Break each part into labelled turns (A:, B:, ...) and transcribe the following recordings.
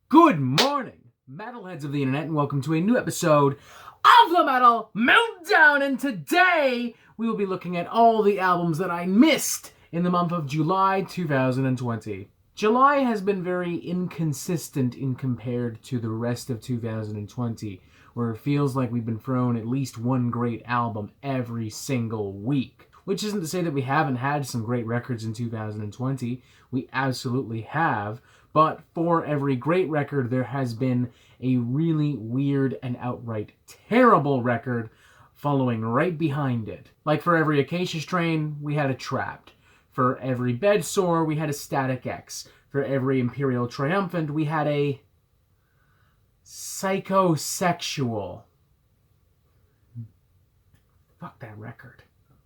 A: Good morning, metalheads of the internet, and welcome to a new episode of the Metal Meltdown. And today, we will be looking at all the albums that I missed in the month of July 2020. July has been very inconsistent in compared to the rest of 2020, where it feels like we've been thrown at least one great album every single week. Which isn't to say that we haven't had some great records in 2020. We absolutely have. But for every great record, there has been a really weird and outright terrible record following right behind it. Like for every Acacia Strain, we had a Trapped. For every Bedsore, we had a Static X. For every Imperial Triumphant, we had a Psychosexual. Fuck that record.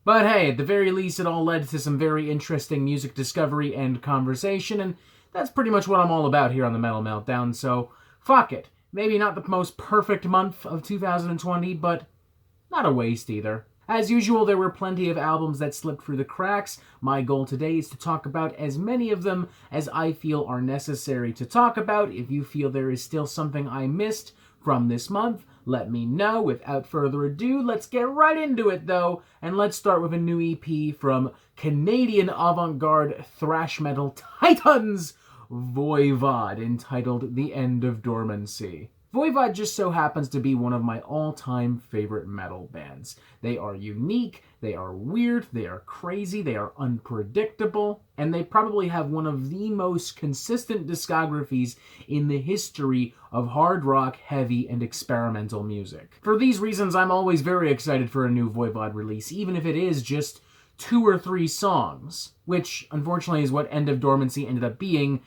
A: But hey, at the very least, it all led to some very interesting music discovery and conversation, and that's pretty much what I'm all about here on the Metal Meltdown, so fuck it. Maybe not the most perfect month of 2020, but not a waste either. As usual, there were plenty of albums that slipped through the cracks. My goal today is to talk about as many of them as I feel are necessary to talk about. If you feel there is still something I missed from this month, let me know. Without further ado, let's get right into it though, and let's start with a new EP from Canadian avant-garde thrash metal titans, Voivod, entitled The End of Dormancy. Voivod just so happens to be one of my all-time favorite metal bands. They are unique, they are weird, they are crazy, they are unpredictable, and they probably have one of the most consistent discographies in the history of hard rock, heavy, and experimental music. For these reasons, I'm always very excited for a new Voivod release, even if it is just 2 or 3 songs, which unfortunately is what End of Dormancy ended up being,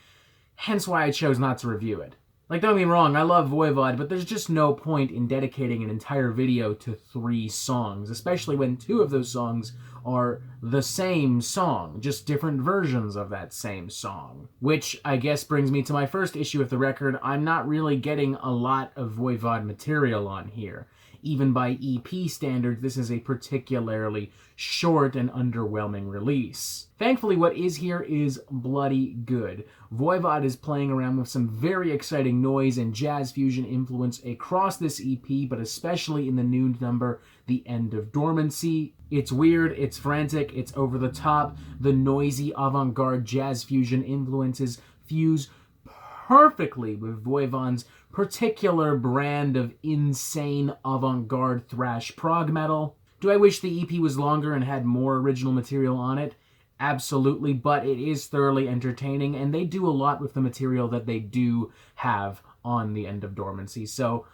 A: hence why I chose not to review it. Like, don't get me wrong, I love Voivod, but there's just no point in dedicating an entire video to 3 songs, especially when 2 of those songs are the same song, just different versions of that same song. Which, I guess, brings me to my first issue with the record. I'm not really getting a lot of Voivod material on here. Even by EP standards, this is a particularly short and underwhelming release. Thankfully, what is here is bloody good. Voivod is playing around with some very exciting noise and jazz fusion influence across this EP, but especially in the new number, The End of Dormancy. It's weird, it's frantic, it's over the top. The noisy avant-garde jazz fusion influences fuse perfectly with Voivod's particular brand of insane avant-garde thrash prog metal. Do I wish the EP was longer and had more original material on it? Absolutely, but it is thoroughly entertaining, and they do a lot with the material that they do have on The End of Dormancy, so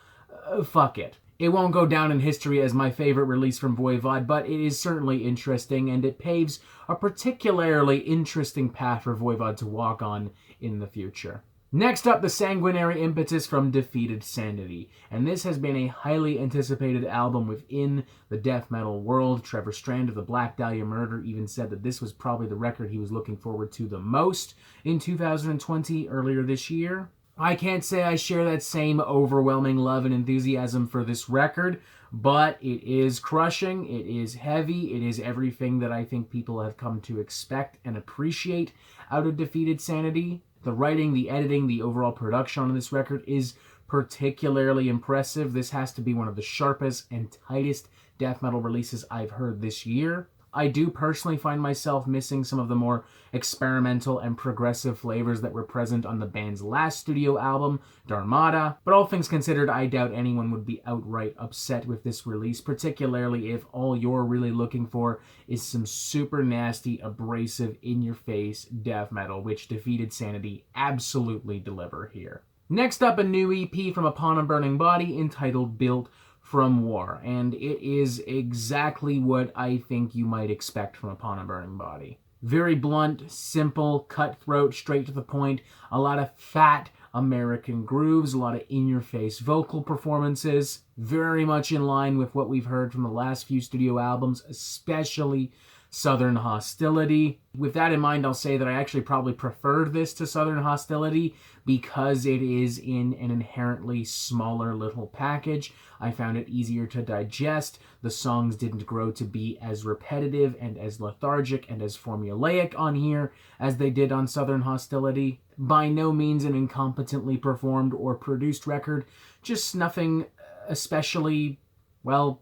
A: fuck it. It won't go down in history as my favorite release from Voivod, but it is certainly interesting, and it paves a particularly interesting path for Voivod to walk on in the future. Next up, the Sanguinary Impetus from Defeated Sanity, and this has been a highly anticipated album within the death metal world. Trevor Strand of the Black Dahlia Murder even said that this was probably the record he was looking forward to the most in 2020 earlier this year. I can't say I share that same overwhelming love and enthusiasm for this record, but it is crushing, it is heavy, it is everything that I think people have come to expect and appreciate out of Defeated Sanity. The writing, the editing, the overall production on this record is particularly impressive. This has to be one of the sharpest and tightest death metal releases I've heard this year. I do personally find myself missing some of the more experimental and progressive flavors that were present on the band's last studio album, Dharmata, but all things considered, I doubt anyone would be outright upset with this release, particularly if all you're really looking for is some super nasty, abrasive, in-your-face death metal, which Defeated Sanity absolutely deliver here. Next up, a new EP from Upon a Burning Body entitled Built from War, and it is exactly what I think you might expect from Upon a Burning Body. Very blunt, simple, cutthroat, straight to the point, a lot of fat American grooves, a lot of in-your-face vocal performances, very much in line with what we've heard from the last few studio albums, especially Southern Hostility. With that in mind, I'll say that I actually probably preferred this to Southern Hostility because it is in an inherently smaller little package. I found it easier to digest. The songs didn't grow to be as repetitive and as lethargic and as formulaic on here as they did on Southern Hostility. By no means an incompetently performed or produced record, just nothing especially, well,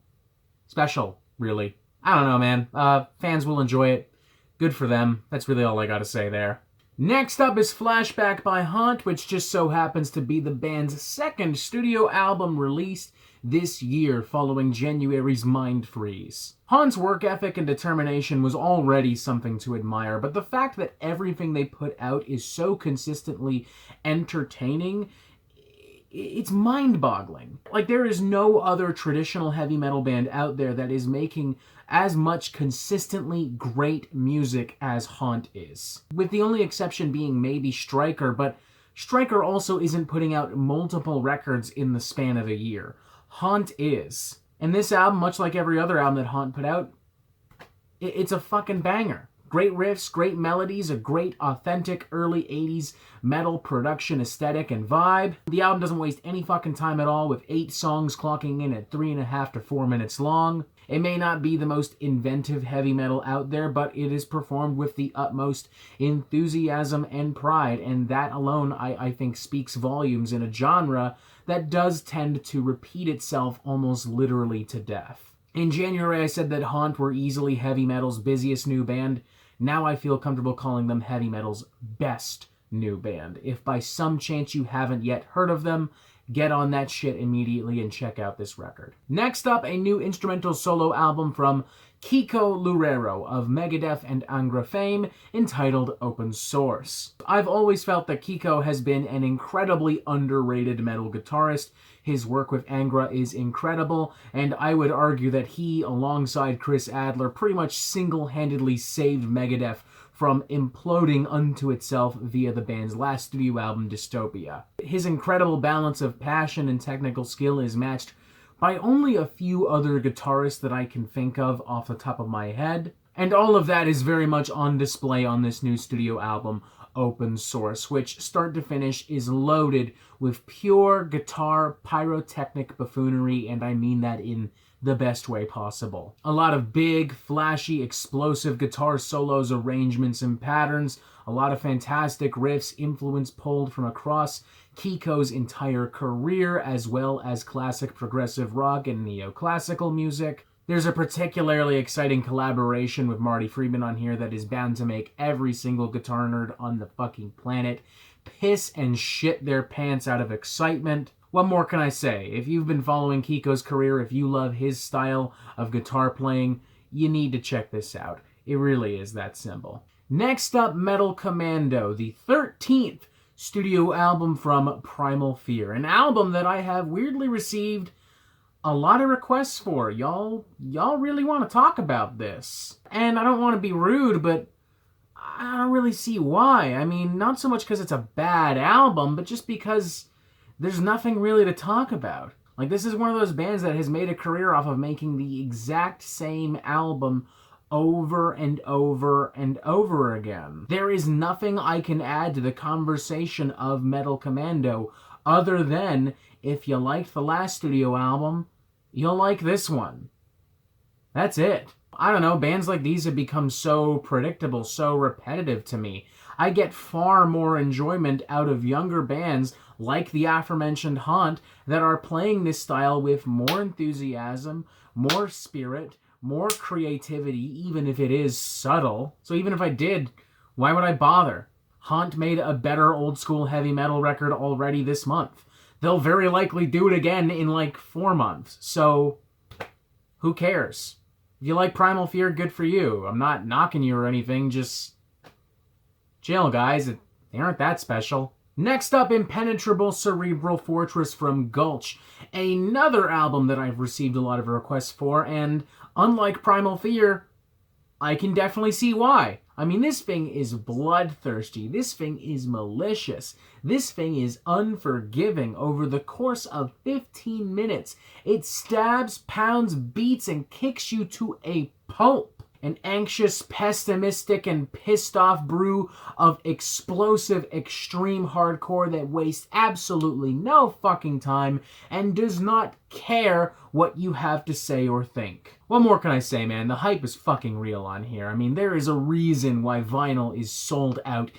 A: special, really. I don't know, man. Fans will enjoy it. Good for them. That's really all I gotta say there. Next up is Flashback by Haunt, which just so happens to be the band's second studio album released this year following January's Mind Freeze. Haunt's work ethic and determination was already something to admire, but the fact that everything they put out is so consistently entertaining, it's mind-boggling. Like, there is no other traditional heavy metal band out there that is making as much consistently great music as Haunt is. With the only exception being maybe Striker, but Striker also isn't putting out multiple records in the span of a year. Haunt is. And this album, much like every other album that Haunt put out, it's a fucking banger. Great riffs, great melodies, a great authentic early 80s metal production aesthetic and vibe. The album doesn't waste any fucking time at all, with 8 songs clocking in at 3.5 to 4 minutes long. It may not be the most inventive heavy metal out there, but it is performed with the utmost enthusiasm and pride, and that alone, I think, speaks volumes in a genre that does tend to repeat itself almost literally to death. In January, I said that Haunt were easily heavy metal's busiest new band. Now I feel comfortable calling them heavy metal's best new band. If by some chance you haven't yet heard of them, get on that shit immediately and check out this record. Next up, a new instrumental solo album from Kiko Loureiro of Megadeth and Angra fame, entitled Open Source. I've always felt that Kiko has been an incredibly underrated metal guitarist. His work with Angra is incredible, and I would argue that he, alongside Chris Adler, pretty much single-handedly saved Megadeth from imploding unto itself via the band's last studio album, Dystopia. His incredible balance of passion and technical skill is matched by only a few other guitarists that I can think of off the top of my head, and all of that is very much on display on this new studio album, Open Source, which start to finish is loaded with pure guitar pyrotechnic buffoonery, and I mean that in the best way possible. A lot of big, flashy, explosive guitar solos, arrangements, and patterns, a lot of fantastic riffs, influence pulled from across Kiko's entire career, as well as classic progressive rock and neoclassical music. There's a particularly exciting collaboration with Marty Friedman on here that is bound to make every single guitar nerd on the fucking planet piss and shit their pants out of excitement. What more can I say? If you've been following Kiko's career, if you love his style of guitar playing, you need to check this out. It really is that simple. Next up, Metal Commando, the 13th studio album from Primal Fear. An album that I have weirdly received a lot of requests for. Y'all really want to talk about this. And I don't want to be rude, but I don't really see why. I mean, not so much because it's a bad album, but just because there's nothing really to talk about. Like, this is one of those bands that has made a career off of making the exact same album over and over and over again. There is nothing I can add to the conversation of Metal Commando other than, if you liked the last studio album, you'll like this one. That's it. I don't know, bands like these have become so predictable, so repetitive to me. I get far more enjoyment out of younger bands like the aforementioned Haunt that are playing this style with more enthusiasm, more spirit, more creativity, even if it is subtle. So even if I did, why would I bother? Haunt made a better old school heavy metal record already this month. They'll very likely do it again in like 4 months. So who cares? If you like Primal Fear, good for you. I'm not knocking you or anything, just chill, guys. They aren't that special. Next up, Impenetrable Cerebral Fortress from Gulch. Another album that I've received a lot of requests for, and unlike Primal Fear, I can definitely see why. I mean, this thing is bloodthirsty. This thing is malicious. This thing is unforgiving. Over the course of 15 minutes, it stabs, pounds, beats, and kicks you to a pulp. An anxious, pessimistic, and pissed off brew of explosive, extreme hardcore that wastes absolutely no fucking time and does not care what you have to say or think. What more can I say, man? The hype is fucking real on here. I mean, there is a reason why vinyl is sold out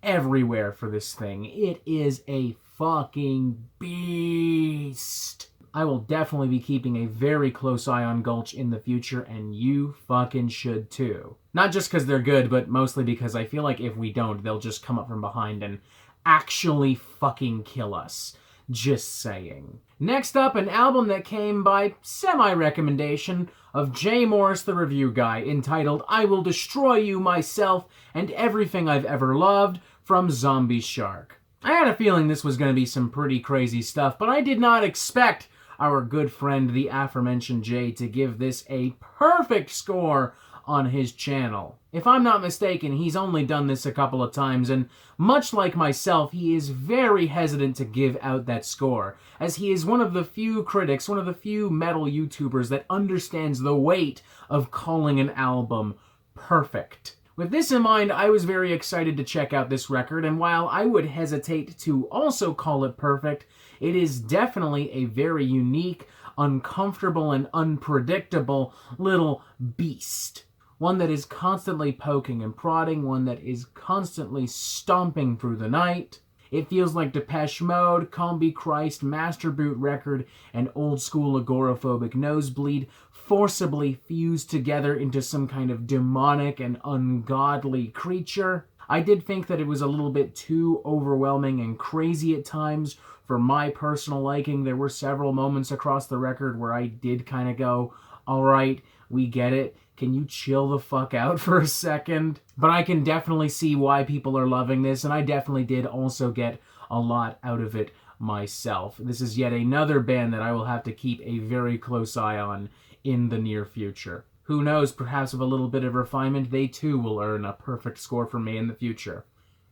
A: everywhere for this thing. It is a fucking beast. I will definitely be keeping a very close eye on Gulch in the future, and you fucking should too. Not just because they're good, but mostly because I feel like if we don't, they'll just come up from behind and actually fucking kill us. Just saying. Next up, an album that came by semi-recommendation of Jay Morris the Review Guy, entitled I Will Destroy You, Myself, and Everything I've Ever Loved, from Zombieshark. I had a feeling this was going to be some pretty crazy stuff, but I did not expect our good friend, the aforementioned Jay, to give this a perfect score on his channel. If I'm not mistaken, he's only done this a couple of times, and much like myself, he is very hesitant to give out that score, as he is one of the few critics, one of the few metal YouTubers that understands the weight of calling an album perfect. With this in mind, I was very excited to check out this record, and while I would hesitate to also call it perfect, it is definitely a very unique, uncomfortable, and unpredictable little beast. One that is constantly poking and prodding, one that is constantly stomping through the night. It feels like Depeche Mode, Combi Christ, Master Boot Record, and old school agoraphobic Nosebleed forcibly fused together into some kind of demonic and ungodly creature. I did think that it was a little bit too overwhelming and crazy at times for my personal liking. There were several moments across the record where I did kind of go, alright, we get it. Can you chill the fuck out for a second? But I can definitely see why people are loving this, and I definitely did also get a lot out of it myself. This is yet another band that I will have to keep a very close eye on in the near future. Who knows, perhaps with a little bit of refinement, they too will earn a perfect score from me in the future.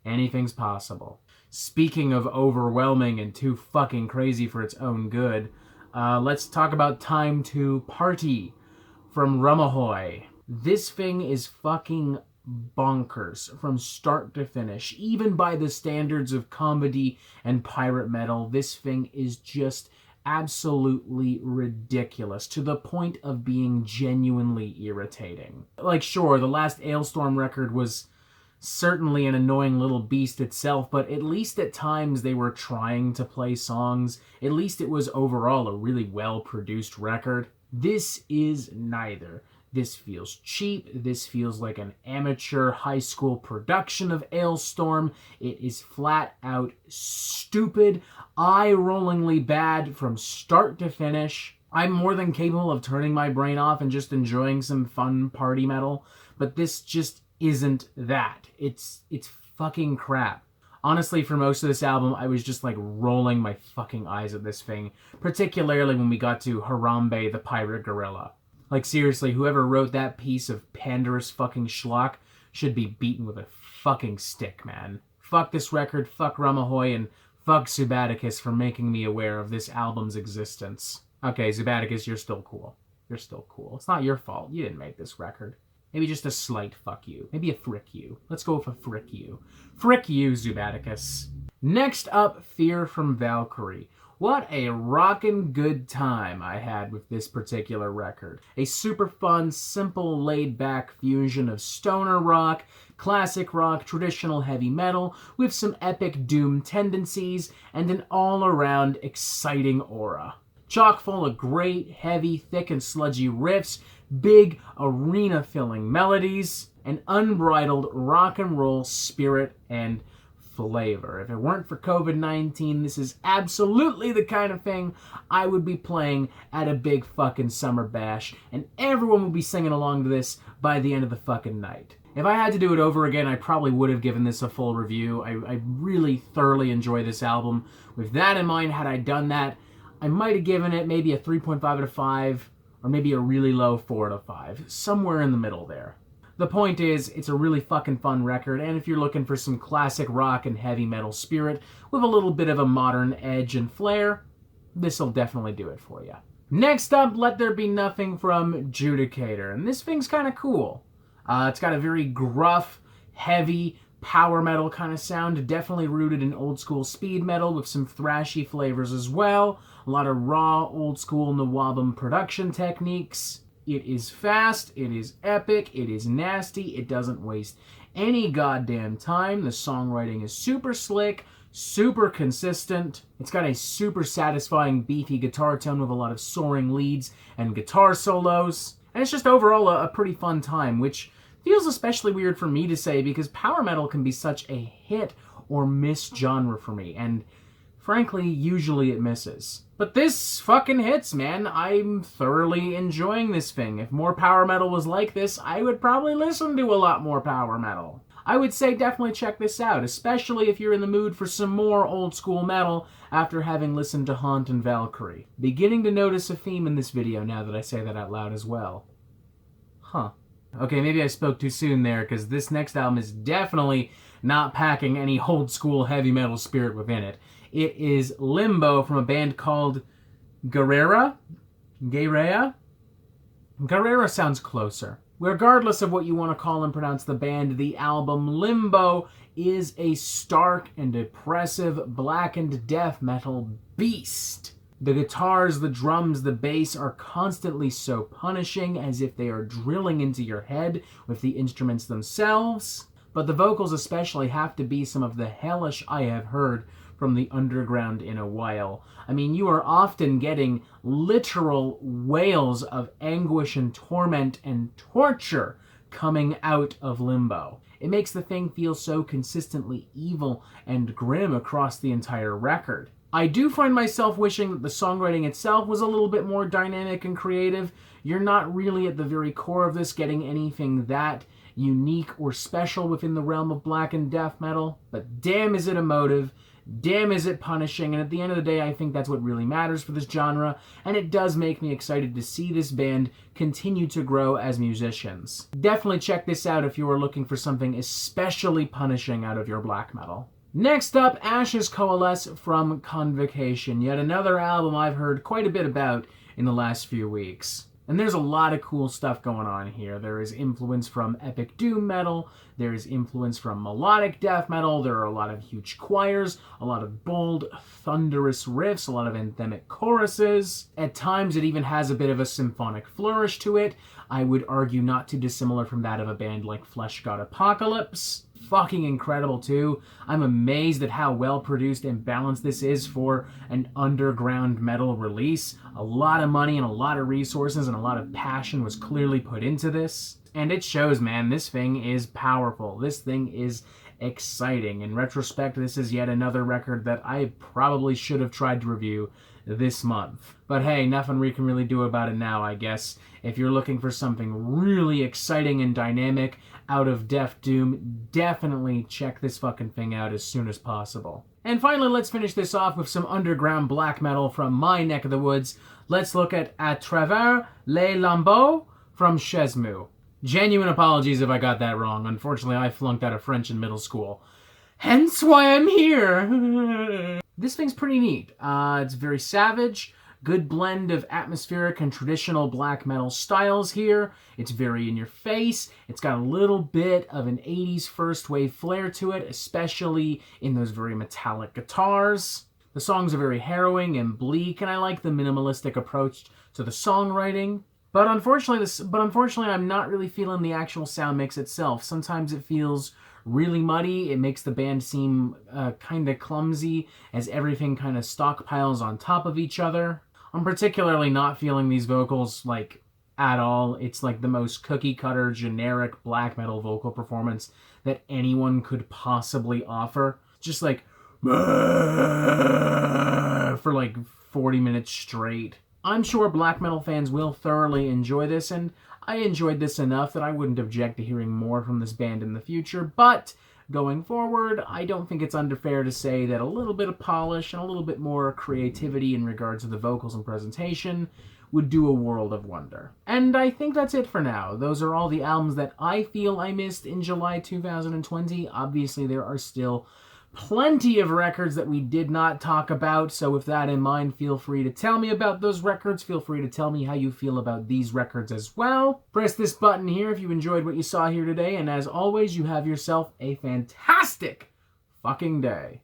A: Anything's possible. Speaking of overwhelming and too fucking crazy for its own good, let's talk about Time to Party from Rumahoy. This thing is fucking bonkers from start to finish. Even by the standards of comedy and pirate metal, this thing is just absolutely ridiculous, to the point of being genuinely irritating. Like, sure, the last Ailstorm record was certainly an annoying little beast itself, but at least at times they were trying to play songs. At least it was overall a really well-produced record. This is neither. This feels cheap. This feels like an amateur high school production of Ailstorm. It is flat out stupid, eye-rollingly bad from start to finish. I'm more than capable of turning my brain off and just enjoying some fun party metal, but this just isn't that. It's fucking crap. Honestly, for most of this album, I was just like rolling my fucking eyes at this thing, particularly when we got to Harambe the Pirate Gorilla. Like, seriously, whoever wrote that piece of panderous fucking schlock should be beaten with a fucking stick, man. Fuck this record, fuck Rumahoy, and fuck Zubaticus for making me aware of this album's existence. Okay, Zubaticus, you're still cool. You're still cool. It's not your fault. You didn't make this record. Maybe just a slight fuck you. Maybe a frick you. Let's go with a frick you. Frick you, Zubaticus. Next up, Fear from Valkyrie. What a rockin' good time I had with this particular record. A super fun, simple, laid-back fusion of stoner rock, classic rock, traditional heavy metal, with some epic doom tendencies, and an all-around exciting aura. Chock full of great, heavy, thick, and sludgy riffs, big, arena-filling melodies, and unbridled rock and roll spirit and flavor. If it weren't for COVID-19, this is absolutely the kind of thing I would be playing at a big fucking summer bash, and everyone would be singing along to this by the end of the fucking night. If I had to do it over again, I probably would have given this a full review. I really thoroughly enjoy this album. With that in mind, had I done that, I might have given it maybe a 3.5 out of 5, or maybe a really low 4 out of 5. Somewhere in the middle there. The point is, it's a really fucking fun record, and if you're looking for some classic rock and heavy metal spirit with a little bit of a modern edge and flair, this'll definitely do it for you. Next up, Let There Be Nothing from Judicator, and this thing's kind of cool. It's got a very gruff, heavy, power metal kind of sound, definitely rooted in old school speed metal with some thrashy flavors as well. A lot of raw, old school Nawabum production techniques. It is fast, it is epic, it is nasty, it doesn't waste any goddamn time. The songwriting is super slick, super consistent. It's got a super satisfying, beefy guitar tone with a lot of soaring leads and guitar solos. And it's just overall a pretty fun time, which feels especially weird for me to say because power metal can be such a hit or miss genre for me, and frankly, usually it misses. But this fucking hits, man. I'm thoroughly enjoying this thing. If more power metal was like this, I would probably listen to a lot more power metal. I would say definitely check this out, especially if you're in the mood for some more old school metal after having listened to Haunt and Valkyrie. Beginning to notice a theme in this video now that I say that out loud as well. Huh. Okay, maybe I spoke too soon there, because this next album is definitely not packing any old school heavy metal spirit within it. It is Limbo from a band called Guerrera? Gaerea? Guerrera sounds closer. Regardless of what you want to call and pronounce the band, the album Limbo is a stark and oppressive blackened death metal beast. The guitars, the drums, the bass are constantly so punishing, as if they are drilling into your head with the instruments themselves. But the vocals especially have to be some of the hellish I have heard from the underground in a while. I mean, you are often getting literal wails of anguish and torment and torture coming out of Limbo. It makes the thing feel so consistently evil and grim across the entire record. I do find myself wishing that the songwriting itself was a little bit more dynamic and creative. You're not really at the very core of this getting anything that unique or special within the realm of black and death metal, but damn is it emotive, damn is it punishing, and at the end of the day I think that's what really matters for this genre, and it does make me excited to see this band continue to grow as musicians. Definitely check this out if you are looking for something especially punishing out of your black metal. Next up, Ash's Coalesce from Convocation, yet another album I've heard quite a bit about in the last few weeks. And there's a lot of cool stuff going on here. There is influence from epic doom metal, there is influence from melodic death metal, there are a lot of huge choirs, a lot of bold, thunderous riffs, a lot of anthemic choruses. At times it even has a bit of a symphonic flourish to it. I would argue not too dissimilar from that of a band like Flesh God Apocalypse. Fucking incredible too. I'm amazed at how well produced and balanced this is for an underground metal release. A lot of money and a lot of resources and a lot of passion was clearly put into this. And it shows, man. This thing is powerful. This thing is exciting. In retrospect, this is yet another record that I probably should have tried to review this month. But hey, nothing we can really do about it now, I guess. If you're looking for something really exciting and dynamic out of Death Doom, definitely check this fucking thing out as soon as possible. And finally, let's finish this off with some underground black metal from my neck of the woods. Let's look at Travers, les Lambeaux from Shezmu. Genuine apologies if I got that wrong. Unfortunately, I flunked out of French in middle school. Hence why I'm here! This thing's pretty neat. It's very savage. Good blend of atmospheric and traditional black metal styles here. It's very in your face. It's got a little bit of an 80s first wave flair to it, especially in those very metallic guitars. The songs are very harrowing and bleak, and I like the minimalistic approach to the songwriting. But unfortunately, I'm not really feeling the actual sound mix itself. Sometimes it feels really muddy. It makes the band seem kind of clumsy as everything kind of stockpiles on top of each other. I'm particularly not feeling these vocals, like, at all. It's like the most cookie-cutter, generic black metal vocal performance that anyone could possibly offer. Just like, for like 40 minutes straight. I'm sure black metal fans will thoroughly enjoy this, and I enjoyed this enough that I wouldn't object to hearing more from this band in the future, but going forward, I don't think it's unfair to say that a little bit of polish and a little bit more creativity in regards to the vocals and presentation would do a world of wonder. And I think that's it for now. Those are all the albums that I feel I missed in July 2020. Obviously, there are still plenty of records that we did not talk about, so with that in mind, feel free to tell me about those records. Feel free to tell me how you feel about these records as well. Press this button here if you enjoyed what you saw here today, and as always, you have yourself a fantastic fucking day.